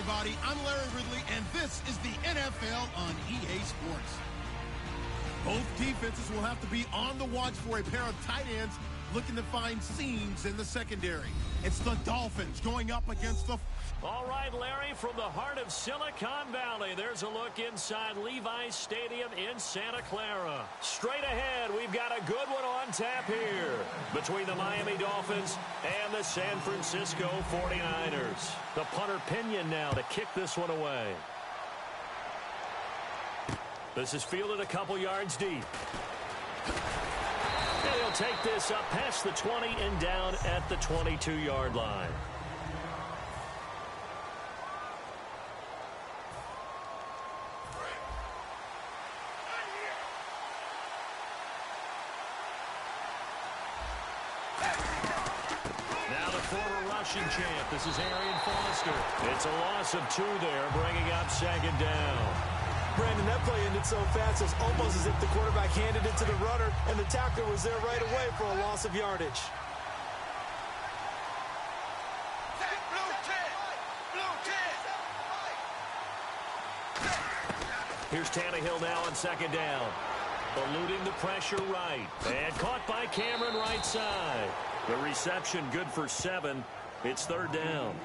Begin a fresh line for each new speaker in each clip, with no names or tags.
everybody. I'm Larry Ridley, and this is the NFL on EA Sports. Both defenses will have to be on the watch for a pair of tight ends looking to find seams in the secondary. It's the Dolphins going up against the...
All right, Larry, from the heart of Silicon Valley, there's a look inside Levi's Stadium in Santa Clara. Straight ahead, we've got a good one on tap here between the Miami Dolphins and the San Francisco 49ers. The punter Pinion now to kick this one away. This is fielded a couple yards deep. And he'll take this up past the 20 and down at the 22-yard line. Champ. This is Arian Foster. It's a loss of 2 there, bringing up second down.
Brandon, that play ended so fast, it's almost as if the quarterback handed it to the runner, and the tackler was there right away for a loss of yardage.
Here's Tannehill now on second down. Eluding the pressure right. And caught by Cameron right side. The reception good for 7. It's third down.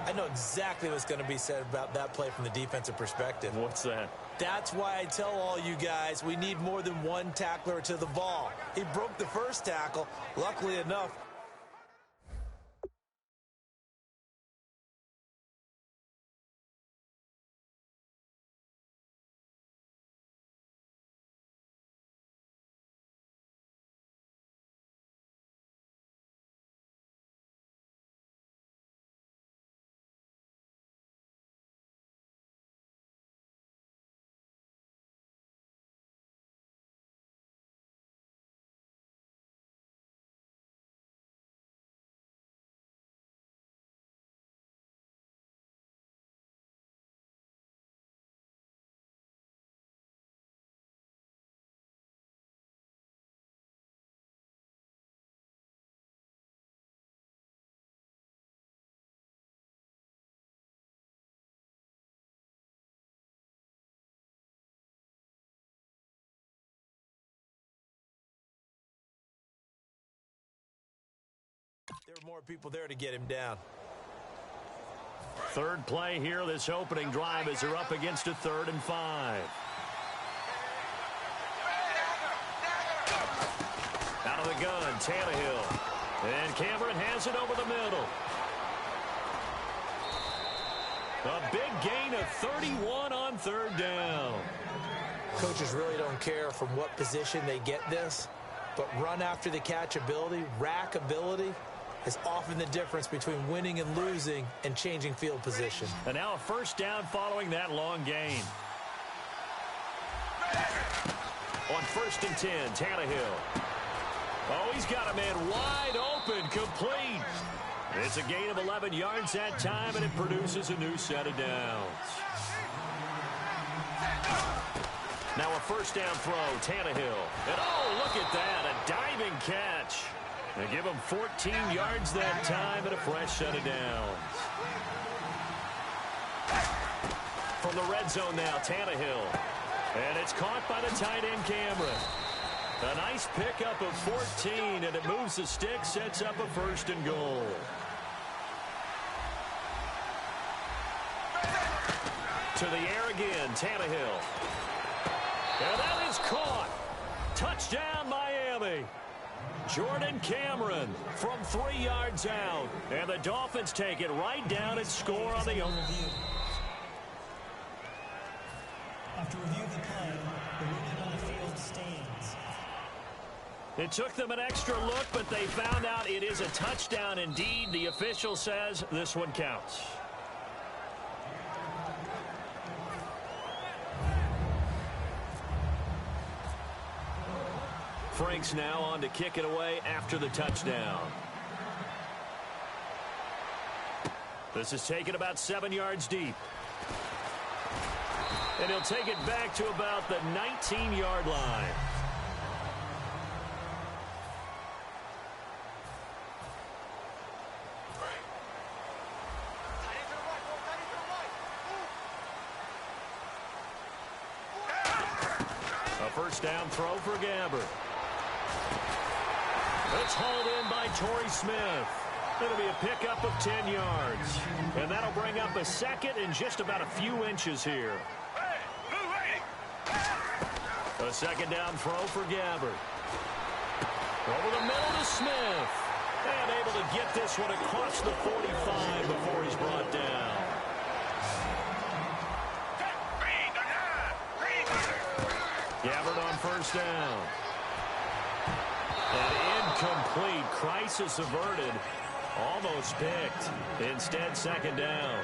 I know exactly what's going to be said about that play from the defensive perspective.
What's that?
That's why I tell all you guys we need more than one tackler to the ball. He broke the first tackle. Luckily enough, there were more people there to get him down.
Third play here, this opening drive as they're up against a 3rd and 5. Out of the gun, Tannehill. And Cameron has it over the middle. A big gain of 31 on 3rd down.
Coaches really don't care from what position they get this, but run after the catch ability, rack ability, is often the difference between winning and losing and changing field position.
And now a first down following that long gain. On 1st and 10, Tannehill. Oh, he's got a man wide open, complete. It's a gain of 11 yards that time, and it produces a new set of downs. Now a first down throw, Tannehill. And oh, look at that, a diving catch. They give him 14 yards that time and a fresh set of downs. From the red zone now, Tannehill. And it's caught by the tight end, Cameron. A nice pickup of 14, and it moves the stick, sets up a 1st and goal. To the air again, Tannehill. And that is caught. Touchdown, Miami. Jordan Cameron from 3 yards out. And the Dolphins take it right down and score on the own.
After review of the play, the ruling on the field stands.
It took them an extra look, but they found out it is a touchdown indeed. The official says this one counts. Franks now on to kick it away after the touchdown. This is taken about 7 yards deep. And he'll take it back to about the 19-yard line. first down throw for Gabbert. It's hauled in by Torrey Smith. It'll be a pickup of 10 yards. And that'll bring up a second and just about a few inches here. A second down throw for Gabbert. Over the middle to Smith. And able to get this one across the 45 before he's brought down. Gabbert on first down. An incomplete. Crisis averted. Almost picked. Instead, second down.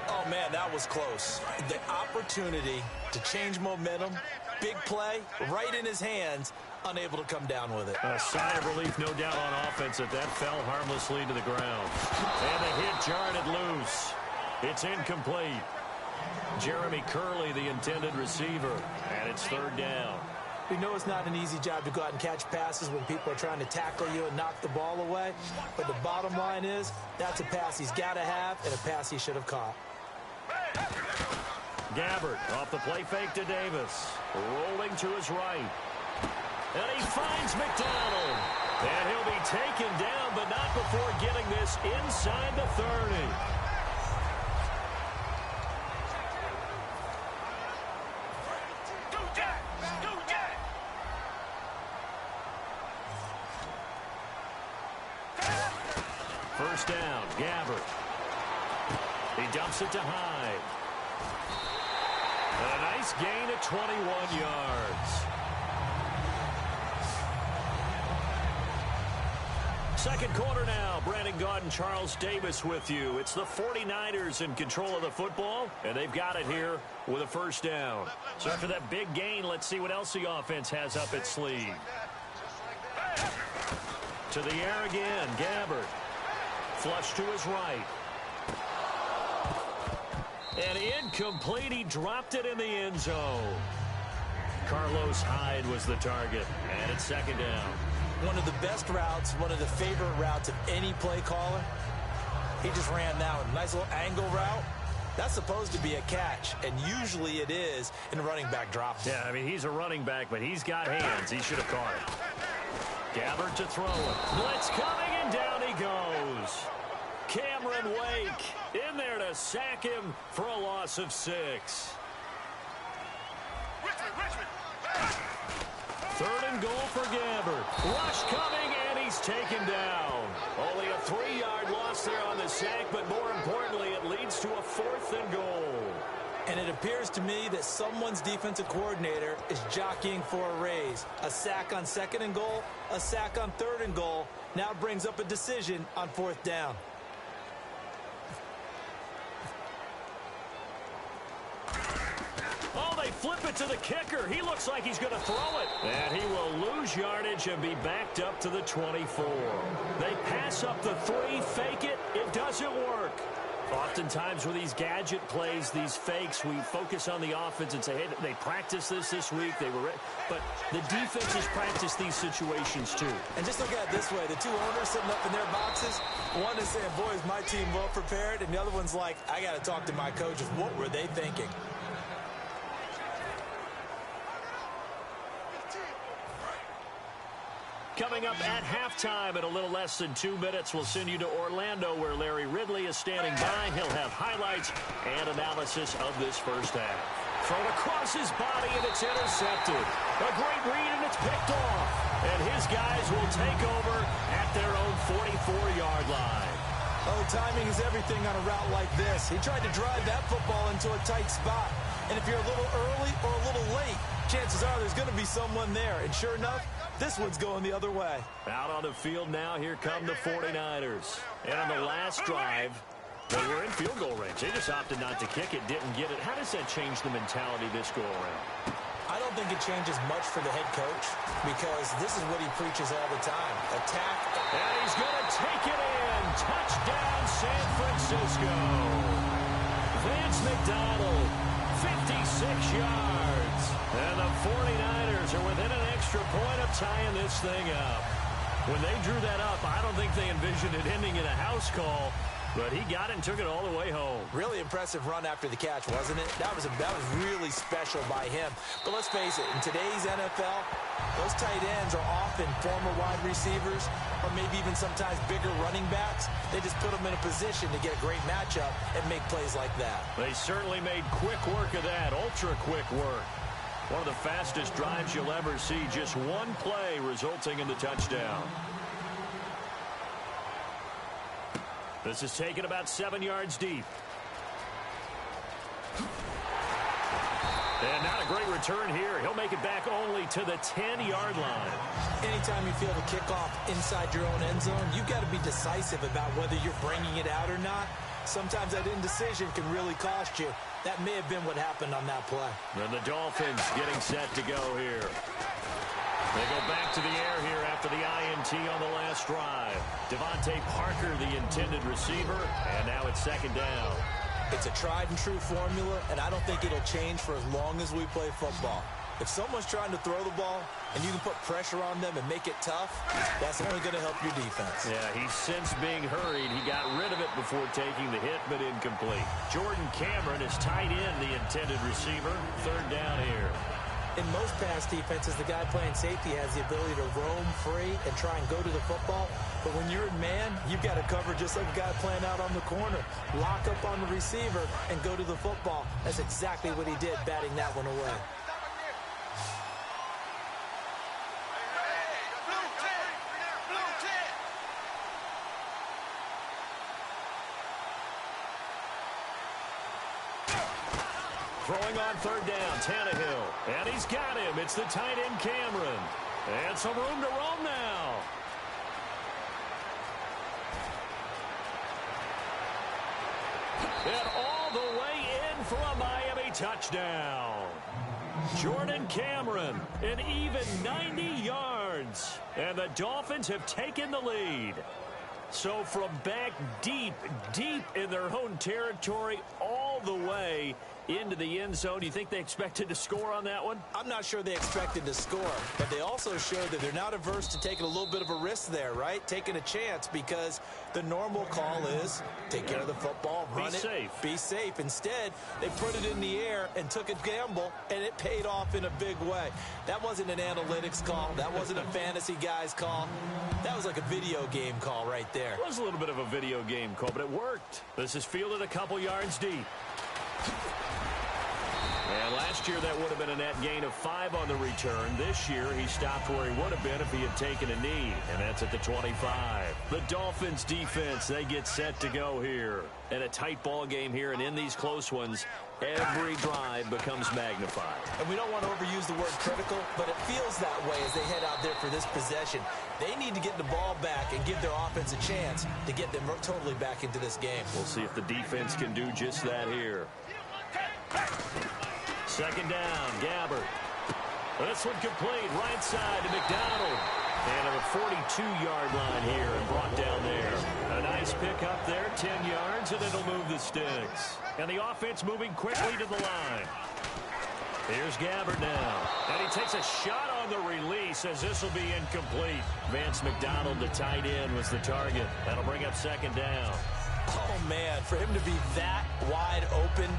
Oh, man, that was close. The opportunity to change momentum, big play, right in his hands, unable to come down with it.
A sigh of relief, no doubt, on offense that fell harmlessly to the ground. And the hit jarred it loose. It's incomplete. Jeremy Curley, the intended receiver, and it's third down.
We know it's not an easy job to go out and catch passes when people are trying to tackle you and knock the ball away. But the bottom line is, that's a pass he's got to have and a pass he should have caught.
Gabbert off the play fake to Davis. Rolling to his right. And he finds McDonald. And he'll be taken down, but not before getting this inside the 30. First down, Gabbert. He dumps it to Hyde. And a nice gain of 21 yards. Second quarter now. Brandon Gaudin and Charles Davis with you. It's the 49ers in control of the football, and they've got it here with a first down. So after that big gain, let's see what else the offense has up its sleeve. To the air again, Gabbert. Flush to his right. And incomplete. He dropped it in the end zone. Carlos Hyde was the target. And it's second down.
One of the best routes, one of the favorite routes of any play caller. He just ran that one. Nice little angle route. That's supposed to be a catch, and usually it is in a running back drop.
Yeah, I mean, he's a running back, but he's got hands. He should have caught it. Gabbert to throw it. Blitz coming, and down he goes. Cameron Wake in there to sack him for a loss of 6. Third and goal for Gabbert. Rush coming, and he's taken down. Only a 3-yard loss there on the sack, but more importantly, it leads to a 4th and goal.
And it appears to me that someone's defensive coordinator is jockeying for a raise. A sack on 2nd and goal, a sack on 3rd and goal, now brings up a decision on 4th down.
Oh, they flip it to the kicker. He looks like he's going to throw it. And he will lose yardage and be backed up to the 24. They pass up the 3, fake it. It doesn't work. Oftentimes with these gadget plays, these fakes, we focus on the offense and say, hey, they practiced this week. They were ready. But the defense has practiced these situations too.
And just look at it this way. The two owners sitting up in their boxes, one is saying, boy, is my team well prepared? And the other one's like, I got to talk to my coaches. What were they thinking?
Coming up at halftime in a little less than 2 minutes, we'll send you to Orlando where Larry Ridley is standing by. He'll have highlights and analysis of this first half. Thrown across his body, and it's intercepted. A great read, and it's picked off. And his guys will take over at their own 44-yard line.
Oh, timing is everything on a route like this. He tried to drive that football into a tight spot. And if you're a little early or a little late, chances are there's going to be someone there. And sure enough, this one's going the other way.
Out on the field now, here come the 49ers. And on the last drive, they were in field goal range. They just opted not to kick it, didn't get it. How does that change the mentality this go around?
I don't think it changes much for the head coach because this is what he preaches all the time. Attack.
And he's going to take it in. Touchdown, San Francisco. Vance McDonald, 56 yards. And the 49ers are within an extra point of tying this thing up. When they drew that up, I don't think they envisioned it ending in a house call. But he got it and took it all the way home.
Really impressive run after the catch, wasn't it? That was really special by him. But let's face it, in today's NFL, those tight ends are often former wide receivers or maybe even sometimes bigger running backs. They just put them in a position to get a great matchup and make plays like that.
They certainly made quick work of that, ultra-quick work. One of the fastest drives you'll ever see, just one play resulting in the touchdown. This is taken about 7 yards deep. And not a great return here. He'll make it back only to the 10-yard line.
Anytime you feel the kickoff inside your own end zone, you've got to be decisive about whether you're bringing it out or not. Sometimes that indecision can really cost you. That may have been what happened on that play.
And the Dolphins getting set to go here. They go back to the air here after the INT on the last drive. Devontae Parker, the intended receiver, and now it's second down.
It's a tried-and-true formula, and I don't think it'll change for as long as we play football. If someone's trying to throw the ball and you can put pressure on them and make it tough, that's only going to help your defense.
Yeah, he's since being hurried. He got rid of it before taking the hit, but incomplete. Jordan Cameron is tight end, the intended receiver. Third down here.
In most pass defenses, the guy playing safety has the ability to roam free and try and go to the football. But when you're in man, you've got to cover just like a guy playing out on the corner. Lock up on the receiver and go to the football. That's exactly what he did, batting that one away.
Throwing on third down, Tannehill. And he's got him. It's the tight end, Cameron. And some room to roam now. And all the way in for a Miami touchdown. Jordan Cameron, an even 90 yards. And the Dolphins have taken the lead. So from back deep in their own territory, all the way into the end zone. Do you think they expected to score on that one?
I'm not sure they expected to score, but they also showed that they're not averse to taking a little bit of a risk there, right? Taking a chance, because the normal call is take care of the football, run it, be safe. Instead, they put it in the air and took a gamble, and it paid off in a big way. That wasn't an analytics call. That wasn't a fantasy guy's call. That was like a video game call right there.
It was a little bit of a video game call, but it worked. This is fielded a couple yards deep. And last year, that would have been a net gain of 5 on the return. This year, he stopped where he would have been if he had taken a knee, and that's at the 25. The Dolphins defense, they get set to go here. And a tight ball game here, and in these close ones, every drive becomes magnified.
And we don't want to overuse the word critical, but it feels that way as they head out there for this possession. They need to get the ball back and give their offense a chance to get them totally back into this game.
We'll see if the defense can do just that here. Second down, Gabbert. This one complete, right side to McDonald. And on the 42-yard line here and brought down there. A nice pick up there, 10 yards, and it'll move the sticks. And the offense moving quickly to the line. Here's Gabbert now. And he takes a shot on the release as this will be incomplete. Vance McDonald, the tight end, was the target. That'll bring up second down.
Oh, man, for him to be that wide open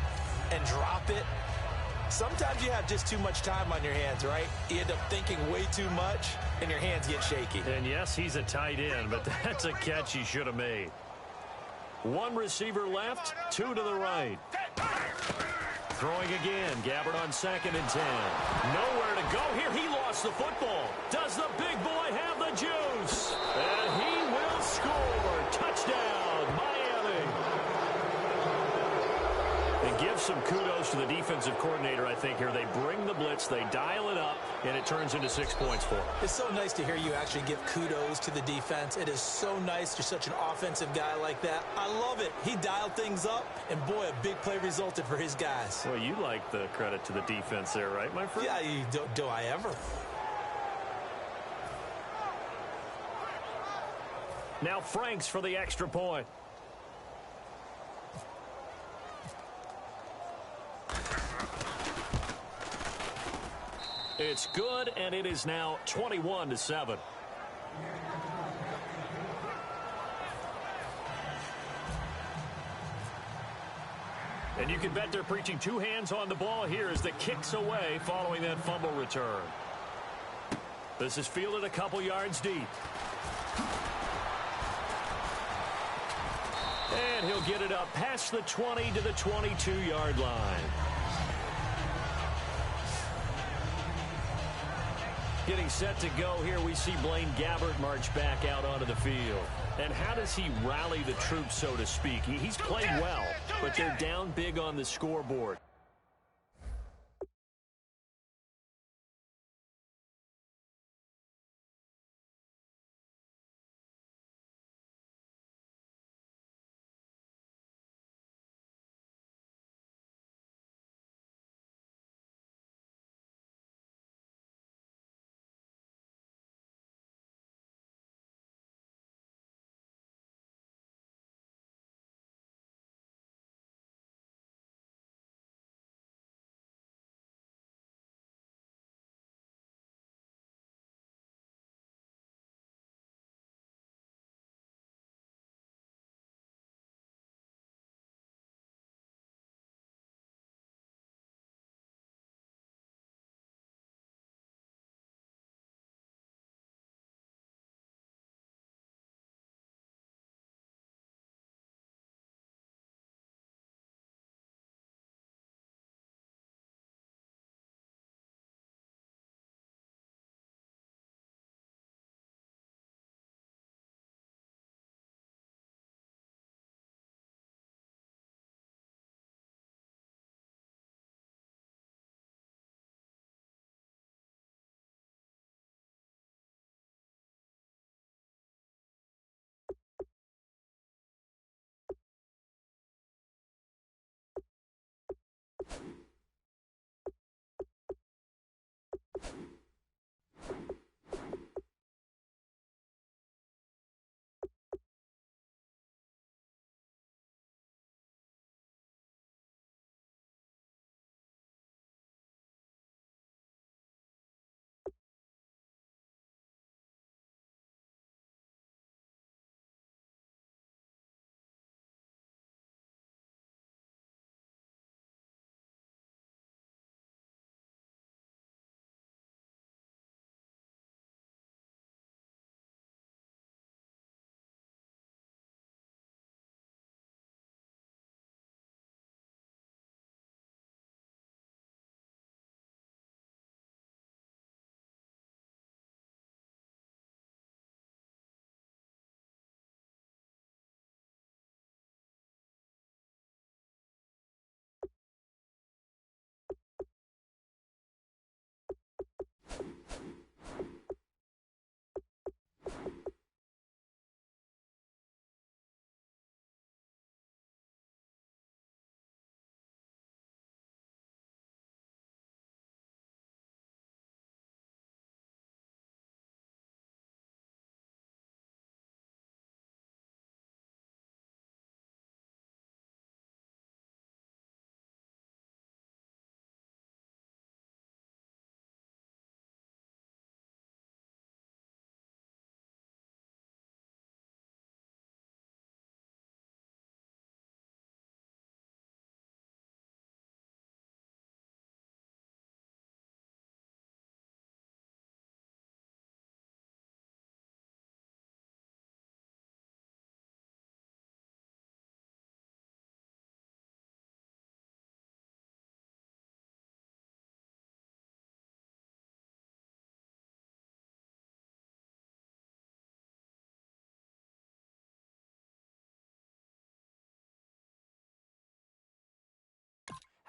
and drop it. Sometimes you have just too much time on your hands, right? You end up thinking way too much, and your hands get shaky.
And yes, he's a tight end, but that's a catch he should have made. One receiver left, 2 to the right. Throwing again, Gabbert on 2nd and 10. Nowhere to go here. He lost the football. Does the big boy have the juice? And he will score. Touchdown, Miami. And give some kudos to the defensive coordinator, I think, here. They bring the blitz, they dial it up, and it turns into 6 points for them.
It's so nice to hear you actually give kudos to the defense. It is so nice. You're such an offensive guy like that. I love it. He dialed things up, and boy, a big play resulted for his guys.
Well, you like the credit to the defense there, right, my friend?
Yeah, do I ever?
Now Franks for the extra point. It's good, and it is now 21-7. And you can bet they're preaching two hands on the ball here as the kick's away following that fumble return. This is fielded a couple yards deep. And he'll get it up past the 20 to the 22-yard line. Getting set to go here, we see Blaine Gabbert march back out onto the field. And how does he rally the troops, so to speak? He's played well, but they're down big on the scoreboard.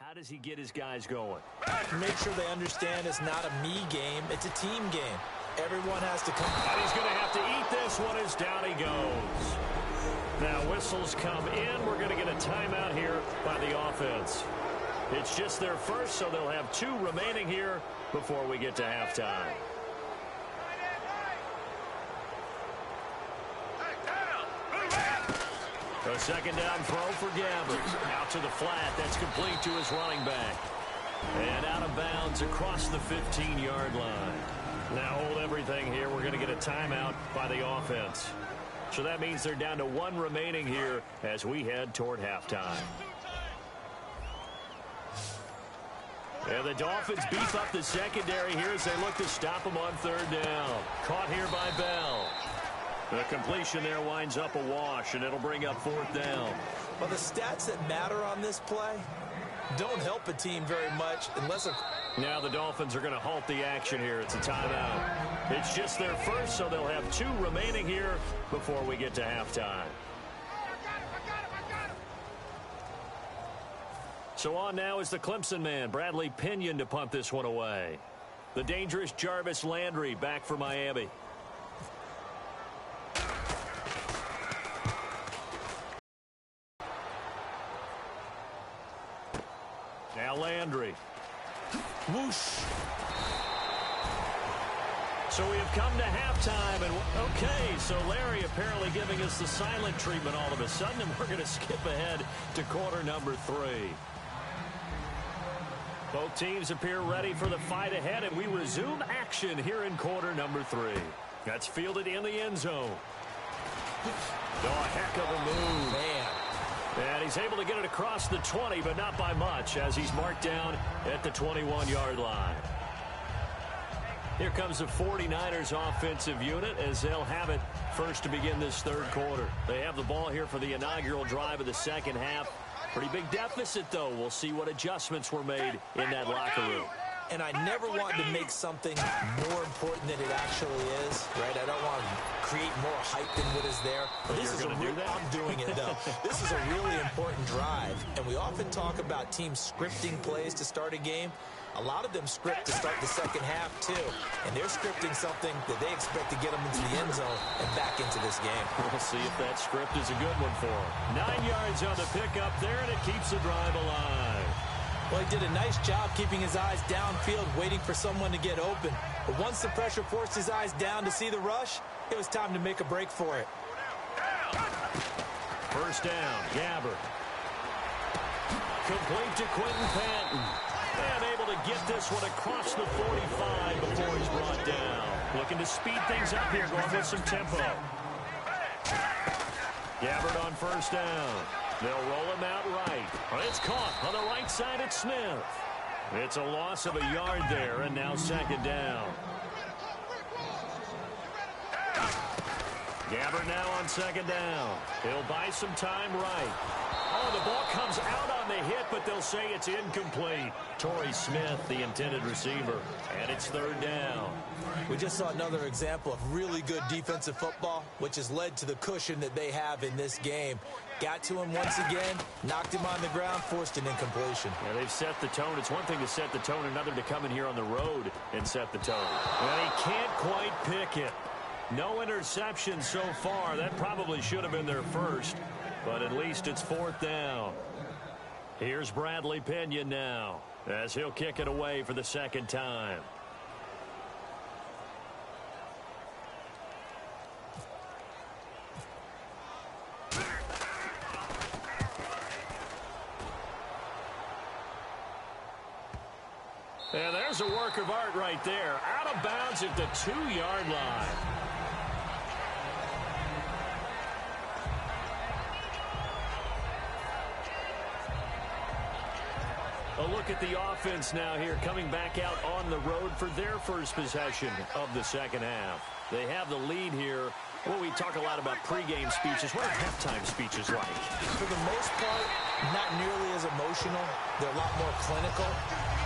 How does he get his guys going?
Make sure they understand it's not a me game, it's a team game. Everyone has to come.
And he's going to have to eat this one as down he goes. Now whistles come in. We're going to get a timeout here by the offense. It's just their first, so they'll have 2 remaining here before we get to halftime. A second down throw for Gabbert. Out to the flat. That's complete to his running back. And out of bounds across the 15-yard line. Now hold everything here. We're going to get a timeout by the offense. So that means they're down to 1 remaining here as we head toward halftime. And the Dolphins beef up the secondary here as they look to stop him on third down. Caught here by Bell. The completion there winds up a wash, and it'll bring up fourth down.
Well, the stats that matter on this play don't help a team very much unless
Now the Dolphins are going to halt the action here. It's a timeout. It's just their first, so they'll have 2 remaining here before we get to halftime. So on now is the Clemson man, Bradley Pinion, to punt this one away. The dangerous Jarvis Landry back for Miami. Now Landry. Whoosh. So we have come to halftime, and okay, so Larry apparently giving us the silent treatment all of a sudden, and we're going to skip ahead to quarter number 3. Both teams appear ready for the fight ahead, and we resume action here in quarter number 3. That's fielded in the end zone. Oh, a heck of a move.
Man.
And he's able to get it across the 20, but not by much, as he's marked down at the 21-yard line. Here comes the 49ers offensive unit as they'll have it first to begin this third quarter. They have the ball here for the inaugural drive of the second half. Pretty big deficit, though. We'll see what adjustments were made in that locker room.
And I never want to make something more important than it actually is, right? I don't want to create more hype than what is there. But this is I'm doing it, though. This is a really important drive. And we often talk about teams scripting plays to start a game. A lot of them script to start the second half, too. And they're scripting something that they expect to get them into the end zone and back into this game.
We'll see if that script is a good one for them. 9 yards on the pickup there, and it keeps the drive alive.
Well, he did a nice job keeping his eyes downfield, waiting for someone to get open. But once the pressure forced his eyes down to see the rush, it was time to make a break for it.
First down, Gabbert. Complete to Quentin Patton. And able to get this one across the 45 before he's brought down. Looking to speed things up here, going with some tempo. Gabbert on first down. They'll roll him out right. It's caught on the right side at Smith. It's a loss of a yard there, and now second down. Gabbert now on second down. He'll buy some time right. Oh, the ball comes out on the hit, but they'll say it's incomplete. Torrey Smith, the intended receiver, and it's third down.
We just saw another example of really good defensive football, which has led to the cushion that they have in this game. Got to him once again, knocked him on the ground, forced an incompletion.
Yeah, they've set the tone. It's one thing to set the tone, another to come in here on the road and set the tone. And he can't quite pick it. No interception so far. That probably should have been their first, but at least it's fourth down. Here's Bradley Pinion now, as he'll kick it away for the second time. And there's a work of art right there. Out of bounds at the 2-yard line. A look at the offense now here, coming back out on the road for their first possession of the second half. They have the lead here. Well, we talk a lot about pregame speeches. What are halftime speeches like?
For the most part, not nearly as emotional. They're a lot more clinical.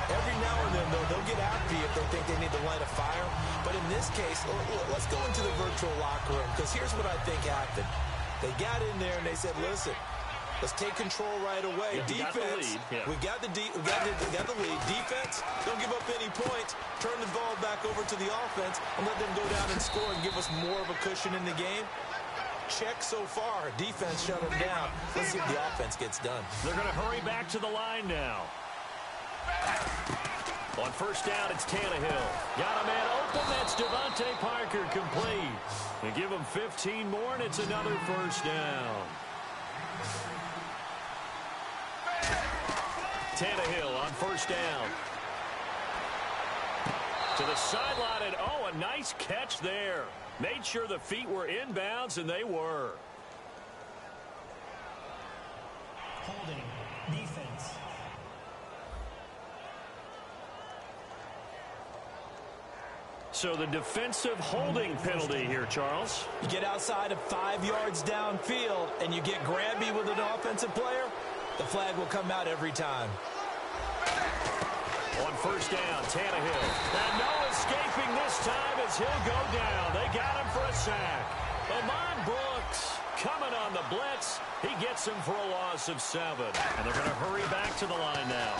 Every now and then, though, they'll get after you if they think they need to light a fire. But in this case, let's go into the virtual locker room, because here's what I think happened. They got in there and they said, listen, let's take control right away.
Yeah,
Defense, we got the lead. Defense, don't give up any points. Turn the ball back over to the offense and let them go down and score and give us more of a cushion in the game. Check so far. Defense shut them down. Let's see if the offense gets done.
They're going to hurry back to the line now. On first down, it's Tannehill. Got a man open. That's Devontae Parker complete. They give him 15 more, and it's another first down. Tannehill on first down. To the sideline, and oh, a nice catch there. Made sure the feet were inbounds, and they were.
Holding. Defense.
So the defensive holding penalty here, Charles.
You get outside of 5 yards downfield and you get grabby with an offensive player, the flag will come out every time.
On first down, Tannehill. And no escaping this time as he'll go down. They got him for a sack. Amon Brooks coming on the blitz. He gets him for a loss of 7. And they're going to hurry back to the line now.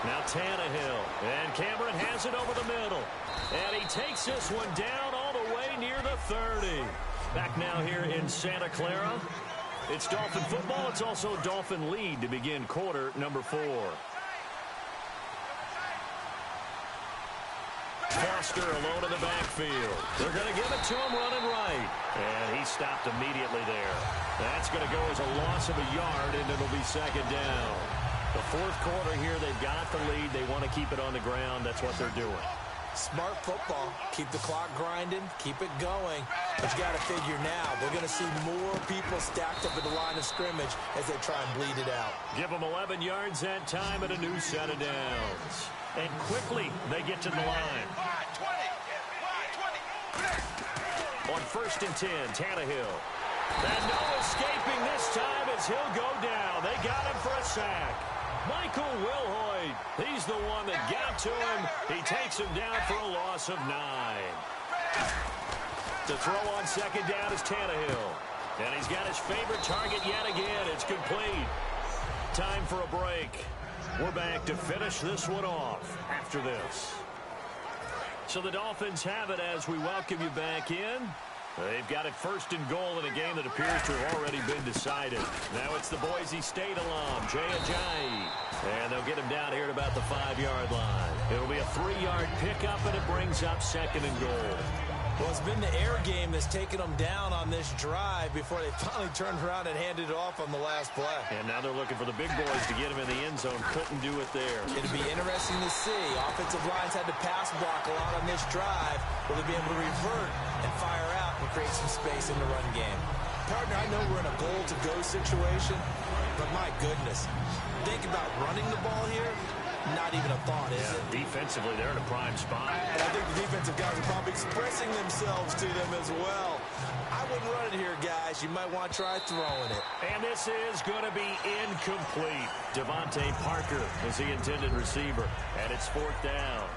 Now Tannehill. And Cameron has it over the middle. And he takes this one down all the way near the 30. Back now here in Santa Clara. It's Dolphin football. It's also Dolphin lead to begin quarter number 4. Foster alone in the backfield. They're going to give it to him running right. And he stopped immediately there. That's going to go as a loss of a yard, and it'll be second down. The fourth quarter here, they've got the lead. They want to keep it on the ground. That's what they're doing.
Smart football. Keep the clock grinding. Keep it going. But you got to figure now, they're going to see more people stacked up at the line of scrimmage as they try and bleed it out.
Give them 11 yards that time and a new set of downs. And quickly, they get to the line. On first and 10, Tannehill. And no escaping this time as he'll go down. They got him for a sack. Michael Wilhoit, he's the one that got to him. He takes him down for a loss of 9. To throw on second down is Tannehill. And he's got his favorite target yet again. It's complete. Time for a break. We're back to finish this one off after this. So the Dolphins have it as we welcome you back in. They've got it first and goal in a game that appears to have already been decided. Now it's the Boise State alum, Jay Ajayi. And they'll get him down here at about the 5-yard line. It'll be a 3-yard pickup, and it brings up second and goal.
Well, it's been the air game that's taken them down on this drive before they finally turned around and handed it off on the last play.
And now they're looking for the big boys to get him in the end zone. Couldn't do it there.
It'll be interesting to see. Offensive lines had to pass block a lot on this drive. Will they be able to revert and fire out and create some space in the run game? Partner, I know we're in a goal-to-go situation, but my goodness, think about running the ball here. Not even a thought, is it?
Defensively, they're in a prime spot.
And I think the defensive guys are probably expressing themselves to them as well. I wouldn't run it here, guys. You might want to try throwing it.
And this is going to be incomplete. Devontae Parker is the intended receiver, and it's fourth down.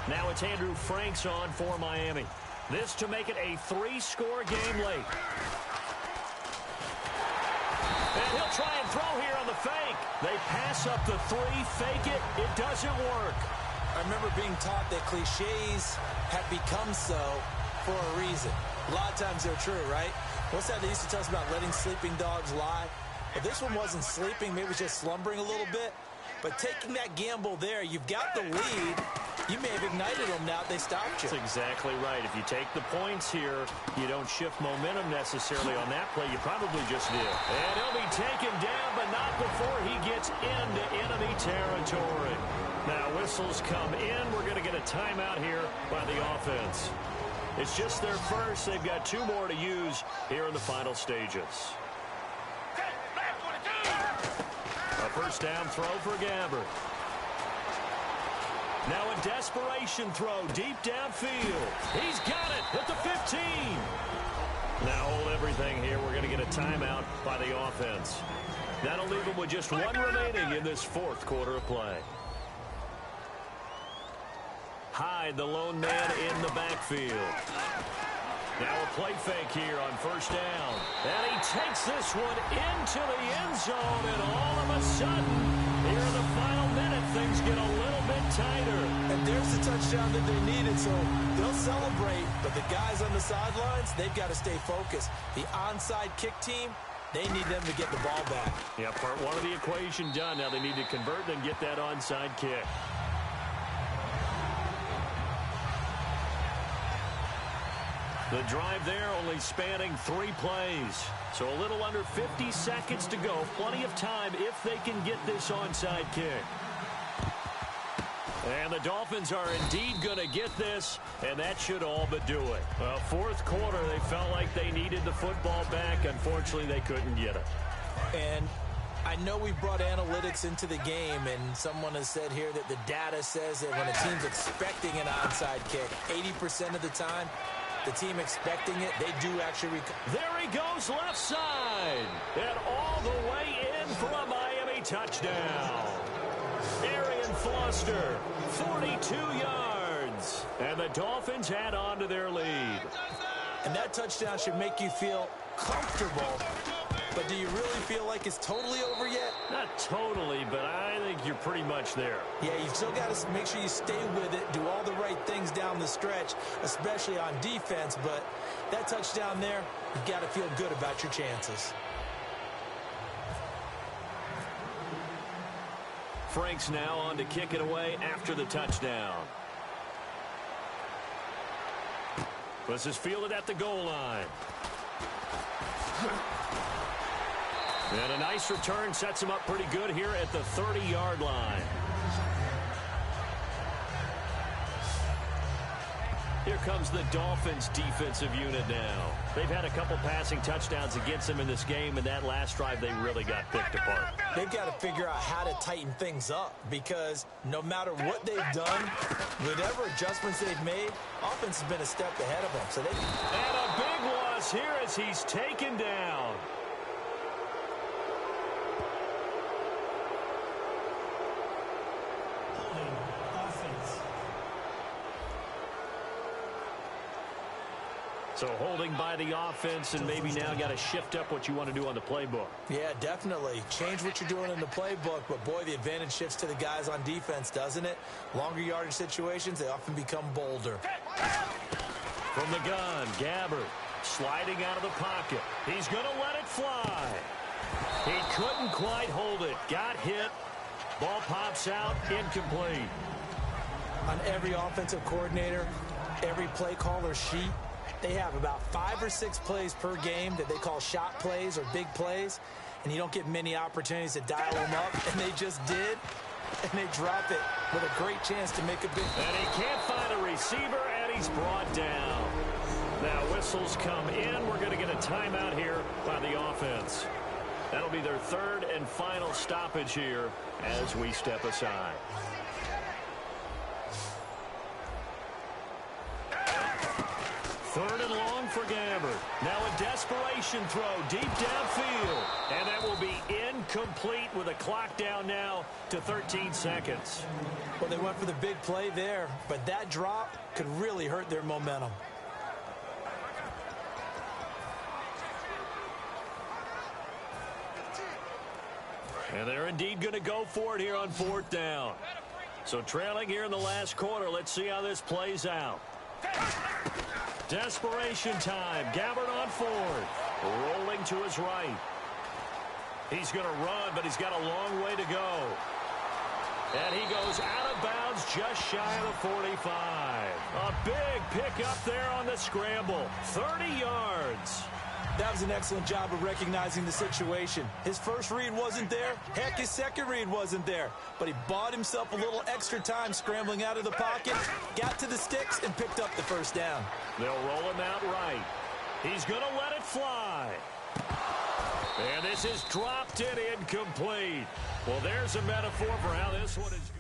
Now it's Andrew Franks on for Miami. This to make it a 3-score game late. And he'll try and throw here on the fake. They pass up the 3, fake it. It doesn't work.
I remember being taught that cliches have become so for a reason. A lot of times they're true, right? What's that they used to tell us about letting sleeping dogs lie? Well, this one wasn't sleeping. Maybe it was just slumbering a little bit. But taking that gamble there, you've got the lead. You may have ignited them now if they stopped you.
That's exactly right. If you take the points here, you don't shift momentum necessarily on that play. You probably just did. And he'll be taken down, but not before he gets into enemy territory. Now whistles come in. We're going to get a timeout here by the offense. It's just their first. They've got 2 more to use here in the final stages. A first down throw for Gabbert. Now a desperation throw deep downfield. He's got it at the 15. Now hold everything here. We're going to get a timeout by the offense. That'll leave them with just 1 remaining in this fourth quarter of play. Hyde, the lone man in the backfield. Now a play fake here on first down. And he takes this one into the end zone, and all of a sudden, here in the final minute, things get a little bit tighter.
And there's the touchdown that they needed, so they'll celebrate. But the guys on the sidelines, they've got to stay focused. The onside kick team, they need them to get the ball back.
Yeah, part 1 of the equation done. Now they need to convert and get that onside kick. The drive there only spanning 3 plays. So a little under 50 seconds to go. Plenty of time if they can get this onside kick. And the Dolphins are indeed going to get this, and that should all but do it. Well, fourth quarter, they felt like they needed the football back. Unfortunately, they couldn't get it.
And I know we brought analytics into the game, and someone has said here that the data says that when a team's expecting an onside kick, 80% of the time, the team expecting it, they do actually
There he goes left side. And all the way in for a Miami touchdown. Arian Foster, 42 yards. And the Dolphins add on to their lead.
And that touchdown should make you feel comfortable. But do you really feel like it's totally over yet?
Not totally, but I think you're pretty much there.
Yeah, you've still got to make sure you stay with it, do all the right things down the stretch, especially on defense. But that touchdown there, you've got to feel good about your chances.
Frank's now on to kick it away after the touchdown. This is fielded at the goal line. And a nice return sets him up pretty good here at the 30-yard line. Here comes the Dolphins defensive unit now. They've had a couple passing touchdowns against them in this game, and that last drive they really got picked apart.
They've got to figure out how to tighten things up because no matter what they've done, whatever adjustments they've made, offense has been a step ahead of them. So and
a big loss here as he's taken down. So holding by the offense, and maybe now got to shift up what you want to do on the playbook.
Yeah, definitely. Change what you're doing in the playbook, but boy, the advantage shifts to the guys on defense, doesn't it? Longer yardage situations, they often become bolder.
From the gun, Gabbert sliding out of the pocket. He's going to let it fly. He couldn't quite hold it. Got hit. Ball pops out, incomplete.
On every offensive coordinator, every play caller sheet, they have about 5 or 6 plays per game that they call shot plays or big plays, and you don't get many opportunities to dial them up, and they just did, and they drop it with a great chance to make a big...
And he can't find a receiver, and he's brought down. Now whistles come in. We're going to get a timeout here by the offense. That'll be their third and final stoppage here as we step aside. Third and long for Gabbert. Now a desperation throw deep downfield. And that will be incomplete with a clock down now to 13 seconds.
Well, they went for the big play there, but that drop could really hurt their momentum.
And they're indeed going to go for it here on 4th down. So trailing here in the last quarter. Let's see how this plays out. Desperation time. Gabbert on 4th. Rolling to his right. He's going to run, but he's got a long way to go. And he goes out of bounds just shy of the 45. A big pickup there on the scramble. 30 yards.
That was an excellent job of recognizing the situation. His first read wasn't there. Heck, his second read wasn't there. But he bought himself a little extra time scrambling out of the pocket, got to the sticks, and picked up the first down.
They'll roll him out right. He's going to let it fly. And this is dropped and incomplete. Well, there's a metaphor for how this one is.